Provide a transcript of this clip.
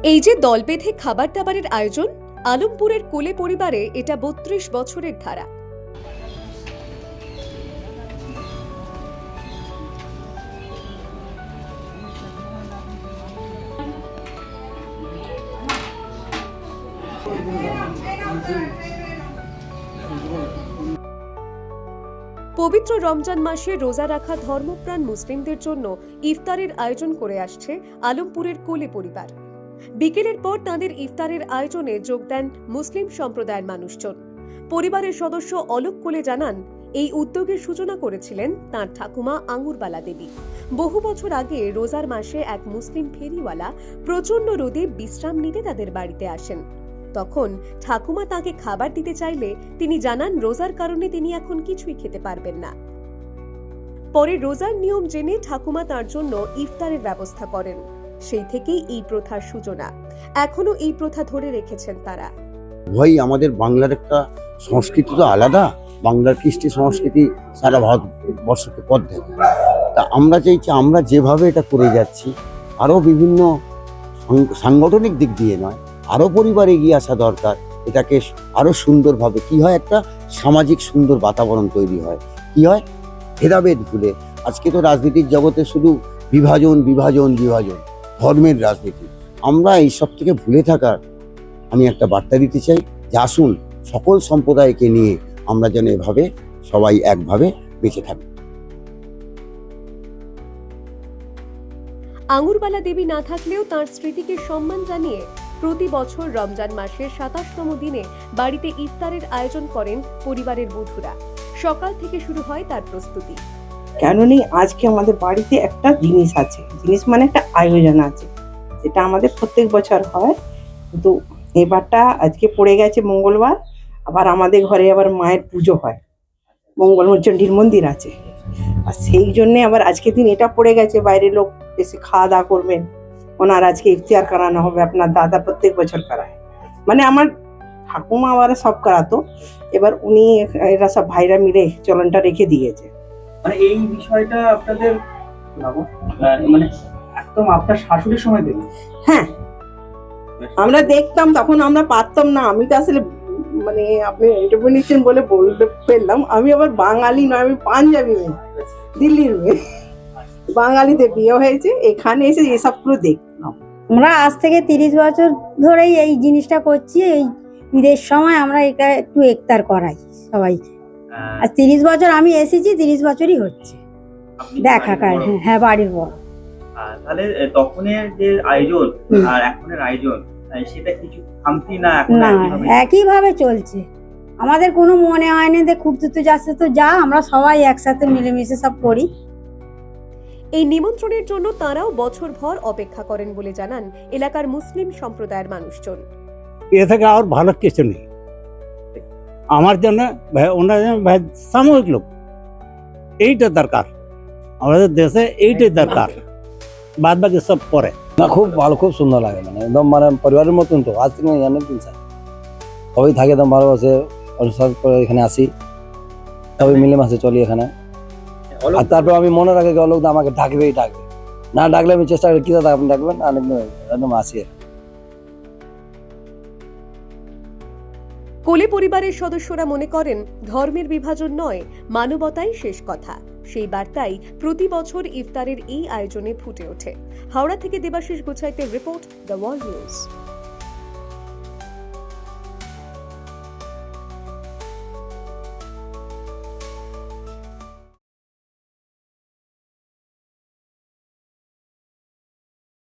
এই যে দল বেঁধে খাবার দাবারের আয়োজন, আলমপুরের কোলে পরিবারে এটা ৩২ বছরের ধারা। পবিত্র রমজান মাসে রোজা রাখা ধর্মপ্রাণ মুসলিমদের জন্য ইফতারের আয়োজন করে আসছে আলমপুরের কোলে পরিবার। বিকেলের পর তাদের ইফতারের আয়োজনে যোগ দেন মুসলিম সম্প্রদায়ের মানুষজন। পরিবারের সদস্য অলোক কোলে জানান, এই উদ্যোগের সূচনা করেছিলেন তাঁর ঠাকুমা আঙুরবালা দেবী। বহু বছর আগে রোজার মাসে এক মুসলিম ফেরিওয়ালা প্রচন্ড রোদে বিশ্রাম নিতে তাদের বাড়িতে আসেন। তখন ঠাকুমা তাকে খাবার দিতে চাইলে তিনি জানান রোজার কারণে তিনি এখন কিছুই খেতে পারবেন না। পরে রোজার নিয়ম জেনে ঠাকুমা তার জন্য ইফতারের ব্যবস্থা করেন। সেই থেকেই এই প্রথার সূচনা। এখনো এই প্রথা ধরে রেখেছেন তারা। ভাই, আমাদের বাংলার একটা সংস্কৃতি তো আলাদা, বাংলার কৃষ্টি সংস্কৃতি সারা ভারতবর্ষকে পথ দেয়। তা আমরা চাইছি আমরা যেভাবে এটা করে যাচ্ছি, আরও বিভিন্ন সাংগঠনিক দিক দিয়ে নয়, আরও পরিবার এগিয়ে আসা দরকার। এটাকে আরও সুন্দরভাবে কি হয়, একটা সামাজিক সুন্দর বাতাবরণ তৈরি হয়। কি হয়, ভেদাভেদ ভুলে। আজকে তো রাজনীতির জগতে শুধু বিভাজন বিভাজন বিভাজন, ধর্মের রাজনীতি। আমরা এইসব থেকে ভুলে থাকার আমি একটা বার্তা দিতে চাই যে আসুন সকল সম্প্রদায়কে নিয়ে আমরা যেন এভাবে সবাই একভাবে বেঁচে থাকি। আঙুরবালা দেবী না থাকলেও তাঁর স্মৃতিকে সম্মান জানিয়ে প্রতি বছর রমজান মাসের ২৭তম দিনে বাড়িতে ইফতারের আয়োজন করেন পরিবারের বধূরা। সকাল থেকে শুরু হয় তার প্রস্তুতি। কেননি আজকে আমাদের বাড়িতে একটা জিনিস আছে, জিনিস মানে একটা আয়োজন আছে, যেটা আমাদের প্রত্যেক বছর হয়, কিন্তু এবারটা আজকে পড়ে গেছে মঙ্গলবার। আবার আমাদের ঘরে আবার মায়ের পুজো হয়, মঙ্গলচণ্ডীর মন্দির আছে, আর সেই জন্যে আবার আজকের দিন এটা পড়ে গেছে। বাইরের লোক এসে খাওয়া দাওয়া করবেন, ওনার আজকে ইফতার করানো হবে। আপনার দাদা প্রত্যেক বছর করায়, মানে আমার ঠাকুমা আবার সব করাতো, এবার উনি এরা সব ভাইরা মিলে চলনটা রেখে দিয়েছে। মানে এই বিষয়টা আপনাদের মানে একদম আপনার শাশুড়ির সময় দেখুন। হ্যাঁ, আমরা দেখতাম, তখন আমরা পারতাম না। আমি তো আসলে মানে আপনি এন্টারপ্রেনিউর বলে বলতে পেলাম, আমি আবার বাঙালি নয়, আমি পাঞ্জাবি মেয়ে, দিল্লির মেয়ে, বাঙালিতে বিয়ে হয়েছে। এখানে এসে এসবগুলো দেখতাম। আমরা আজ থেকে 30 বছর ধরেই এই জিনিসটা করছি। এই ঈদের সময় আমরা এটা একটু ইফতার করাই সবাই। আর 30 বছর আমি এসেছি, 30 বছরই হচ্ছে দেখা কার। হ্যাঁ, বাড়ির বড়। তাহলে তখনের যে আয়োজন আর এখনের আয়োজন, সেটা কিছু খামতি না? না, একইভাবে চলছে। আমাদের কোনো মনে হয় না যে খুব তো যাচ্ছে, তো যা আমরা সবাই একসাথে মিলেমিশে সব করি। এই নিমন্ত্রণের জন্য তারাও বছরভর অপেক্ষা করেন বলে জানান এলাকার মুসলিম সম্প্রদায়ের মানুষজন। এ থেকে আর ভালো কিছু নেই আমার জন্য। ভাই সাময়িক লোক, এইটা দরকার আমাদের দেশে, এইটাই দরকার, বাদ বাকি সব পরে। না, খুব ভালো, খুব সুন্দর লাগে। মানে একদম মানে পরিবারের মতন। তো আজ থেকে অনেকদিন সবাই থাকে, একদম ভালোবাসে, অনুষ্ঠান করে এখানে আসি, সবাই মিলেমিশে চলি এখানে। আর তারপর আমি মনে রাখি অলোক আমাকে ডাকবেই ডাকবে, না ডাকলে আমি চেষ্টা করি কি দাদা আপনি ডাকবেন, একদম আসি। কোলে পরিবারের সদস্যরা মনে করেন ধর্মের বিভাজন নয়, মানবতাই শেষ কথা। সেই বার্তাই প্রতি বছর ইফতারের এই আয়োজনে ফুটে ওঠে। হাওড়া থেকে দেবাশিস গোছাইতের রিপোর্ট, দ্য ওয়ার্ল্ড নিউজ।